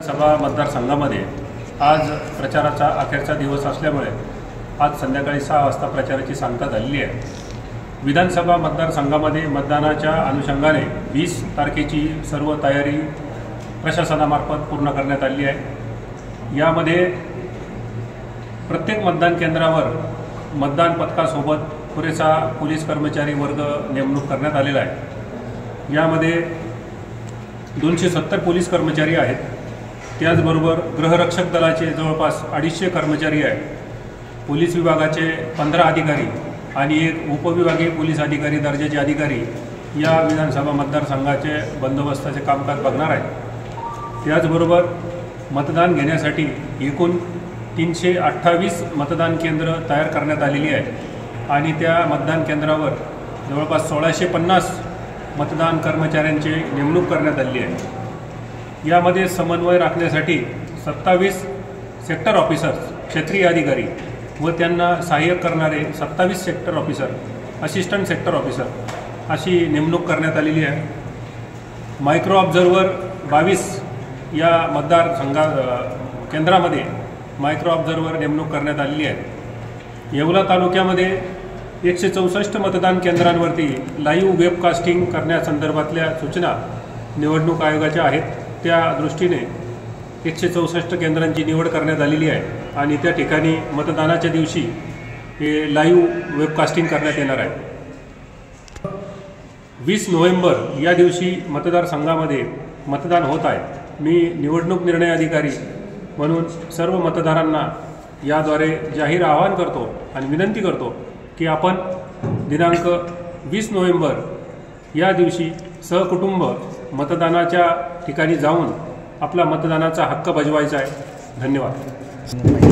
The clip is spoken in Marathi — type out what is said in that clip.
सभा मतदारसंघामध्ये आज प्रचाराचा अखेरचा दिवस असल्यामुळे आज संध्याकाळी 6 वाजता प्रचाराची सांगता झालेली आहे। विधानसभा मतदारसंघामध्ये मतदानाच्या अनुषंगाने 20 तारखेची सर्व तयारी प्रशासनामार्फत पूर्ण करण्यात आली आहे। यामध्ये प्रत्येक मतदान केंद्रावर मतदान पथकासोबत पुरेसा पोलीस कर्मचारी वर्ग नेमणूक करण्यात आलेला आहे। यामध्ये 270 पोलीस कर्मचारी आहेत। त्याचबरोबर गृहरक्षक दलाचे जवळपास 250 कर्मचारी आहेत। पोलीस विभागाचे 15 अधिकारी आणि एक उपविभागीय पोलीस अधिकारी दर्जाचे अधिकारी या विधानसभा मतदारसंघाचे बंदोबस्ताचे कामकाज बघणार आहेत। त्याचबरोबर मतदान घेण्यासाठी एकूण 328 मतदान केंद्र तयार करण्यात आलेली आहेत आणि त्या मतदान केंद्रावर जवळपास 1650 मतदान कर्मचाऱ्यांची नेमणूक करण्यात आली आहे। यामध्ये समन्वय राखण्यासाठी 27 सेक्टर ऑफिसर्स क्षेत्रीय अधिकारी व त्यांना सहाय्यक करणारे 27 sector officer assistant sector officer अशी नेमणूक करण्यात आलेली आहे। मायक्रो ऑब्झर्वर 22 या मतदारसंघा केंद्रामध्ये मायक्रो ऑब्झर्वर नेमणूक करण्यात आलेली आहे। येवला तालुक्यामध्ये 164 मतदान केंद्रांवरती लाईव्ह वेबकास्टिंग करण्यासंदर्भातल्या सूचना निवडणूक आयोगाच्या आहेत। त्या दृष्टीने 164 केंद्रांची निवड करण्यात आलेली आहे आणि त्या ठिकाणी मतदानाच्या दिवशी हे लाईव्ह वेबकास्टिंग करण्यात येणार आहे। 20 नोव्हेंबर या दिवशी मतदारसंघामध्ये मतदान होत आहे। मी निवडणूक निर्णय अधिकारी म्हणून सर्व मतदारांना याद्वारे जाहीर आवाहन करतो आणि विनंती करतो की आपण दिनांक 20 नोव्हेंबर या दिवशी सहकुटुंब मतदानाच्या ठिकाणी जाऊन आपला मतदानाचा हक्क बजवायचा आहे। धन्यवाद।